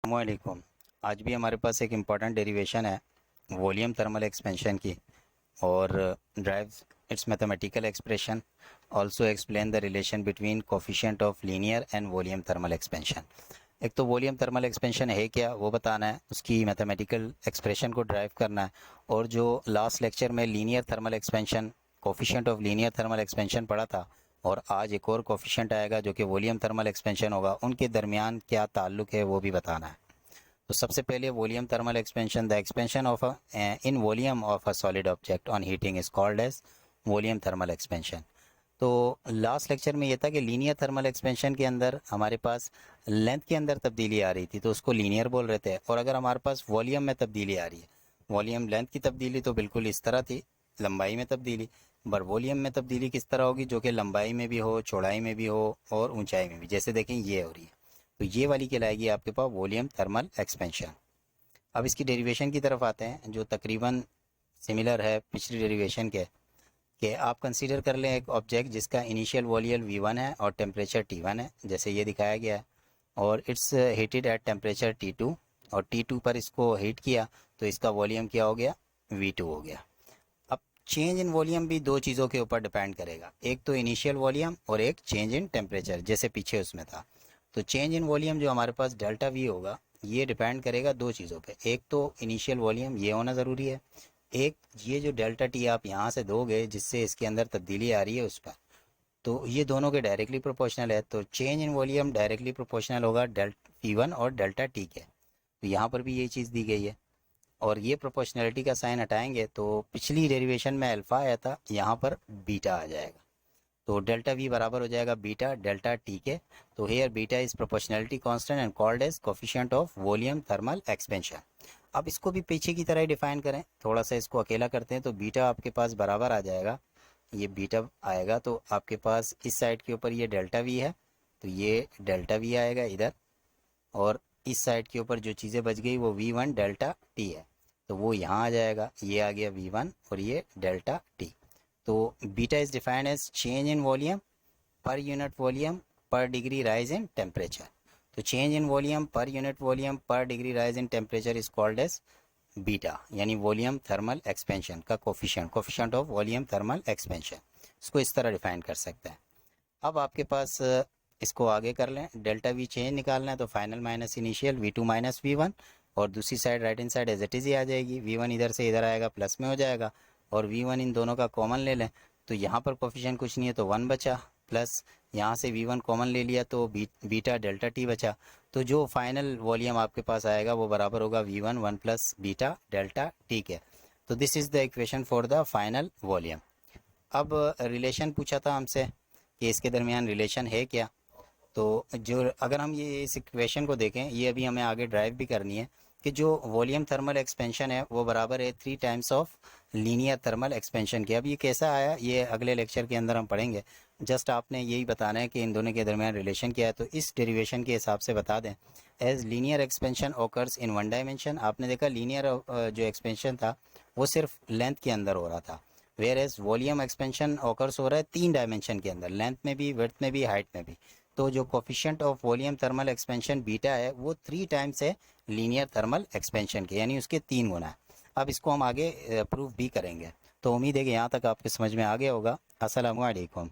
वालेकुम। आज भी हमारे पास एक इम्पॉर्टेंट डेरिवेशन है वॉल्यूम थर्मल एक्सपेंशन की और drives it's mathematical expression. Also explain the relation between coefficient of linear and volume thermal expansion. एक तो वॉल्यूम थर्मल एक्सपेंशन है क्या वो बताना है, उसकी मैथमेटिकल एक्सप्रेशन को ड्राइव करना है। और जो लास्ट लेक्चर में linear thermal expansion coefficient of linear thermal expansion पढ़ा था और आज एक और कोफिशिएंट आएगा जो कि वॉल्यूम थर्मल एक्सपेंशन होगा, उनके दरमियान क्या ताल्लुक है वो भी बताना है। तो सबसे पहले volume thermal expansion, the expansion of in volume of a solid object on heating is called as volume thermal expansion. तो लास्ट लेक्चर में ये था कि लीनियर थर्मल एक्सपेंशन के अंदर हमारे पास लेंथ के अंदर तब्दीली आ रही थी तो उसको लीनियर बोल रहे थे, और अगर हमारे पास वॉल्यूम में तब्दीली आ रही है, वॉल्यूम लेंथ की तब्दीली तो बिल्कुल इस तरह थी, लंबाई में तब्दीली, पर वॉल्यूम में तब्दीली किस तरह होगी जो कि लंबाई में भी हो, चौड़ाई में भी हो और ऊंचाई में भी, जैसे देखें ये हो रही है। तो ये वाली कहलाएगी आपके पास वॉल्यूम थर्मल एक्सपेंशन। अब इसकी डेरिवेशन की तरफ आते हैं जो तकरीबन सिमिलर है पिछली डेरिवेशन के, कि आप कंसीडर कर लें एक ऑब्जेक्ट जिसका इनिशियल वॉल्यूम V1 है और टेम्परेचर T1 है, जैसे ये दिखाया गया है, और it's heated at temperature T2, और T2 पर इसको हीट किया तो इसका वॉल्यूम क्या हो गया, V2 हो गया। अब चेंज इन वॉल्यूम भी दो चीज़ों के ऊपर डिपेंड करेगा, एक तो इनिशियल वॉल्यूम और एक चेंज इन टेम्परेचर, जैसे पीछे उसमें था। तो चेंज इन वॉल्यूम जो हमारे पास डेल्टा वी होगा ये डिपेंड करेगा दो चीज़ों पे, एक तो इनिशियल वॉल्यूम ये होना ज़रूरी है, एक ये जो डेल्टा टी आप यहाँ से दोगे जिससे इसके अंदर तब्दीली आ रही है उस पर, तो ये दोनों के डायरेक्टली प्रोपोर्शनल है। तो change in volume directly proportional होगा डेल्टा P1 और डेल्टा टी के। तो यहाँ पर भी यही चीज़ दी गई है, और ये प्रोपोर्शनलिटी का साइन हटाएंगे तो पिछली डेरिवेशन में अल्फा आया था, यहाँ पर बीटा आ जाएगा। तो डेल्टा वी बराबर हो जाएगा बीटा डेल्टा टी के। तो here beta is proportionality constant and called as coefficient of volume thermal expansion. अब इसको भी पीछे की तरह ही डिफाइन करें, थोड़ा सा इसको अकेला करते हैं तो बीटा आपके पास बराबर आ जाएगा, ये बीटा आएगा तो आपके पास इस साइड के ऊपर ये डेल्टा वी है तो ये डेल्टा वी आएगा इधर, और इस साइड के ऊपर जो चीज़ें बच गई वो V1 डेल्टा टी है तो वो यहाँ आ जाएगा, ये आ गया V1 और ये डेल्टा टी। तो beta is defined as change in volume per unit volume per degree rise in temperature. तो change in volume per unit volume per degree rise in temperature is called as beta, यानी volume thermal expansion का coefficient, coefficient of volume thermal expansion. इसको इस तरह define कर सकते हैं। अब आपके पास इसको आगे कर लें, डेल्टा वी चेंज निकालना है तो final minus initial V2 minus V1, और दूसरी side right hand side as it is ही आ जाएगी, V1 इधर से इधर आएगा प्लस में हो जाएगा, और V1 इन दोनों का कॉमन ले लें तो यहाँ पर कोफिशिएंट कुछ नहीं है तो 1 बचा, प्लस यहाँ से V1 कॉमन ले लिया तो बीटा डेल्टा टी बचा। तो जो फाइनल वॉल्यूम आपके पास आएगा वो बराबर होगा V1 1 plus beta delta T के। तो this is the equation for the final volume. अब रिलेशन पूछा था हमसे कि इसके दरमियान रिलेशन है क्या, तो जो अगर हम ये इस इक्वेशन को देखें, ये अभी हमें आगे ड्राइव भी करनी है कि जो वॉल्यूम थर्मल एक्सपेंशन है वो बराबर है 3 times of linear thermal expansion के। अब ये कैसा आया ये अगले लेक्चर के अंदर हम पढ़ेंगे, जस्ट आपने यही बताना है कि इन दोनों के दरमियान रिलेशन क्या है। तो इस डेरिवेशन के हिसाब से बता दें, as linear expansion occurs in one dimension, आपने देखा लीनियर जो एक्सपेंशन था वो सिर्फ लेंथ के अंदर हो रहा था, where as volume expansion occurs हो रहा है 3 डायमेंशन के अंदर, लेंथ में भी, विड्थ में भी, हाइट में भी। तो जो coefficient of volume thermal expansion beta है वो 3 टाइम्स है लीनियर थर्मल एक्सपेंशन के, यानी उसके 3 गुना है। अब इसको हम आगे प्रूफ भी करेंगे। तो उम्मीद है कि यहाँ तक आपके समझ में आ गया होगा। अस्सलामु अलैकुम।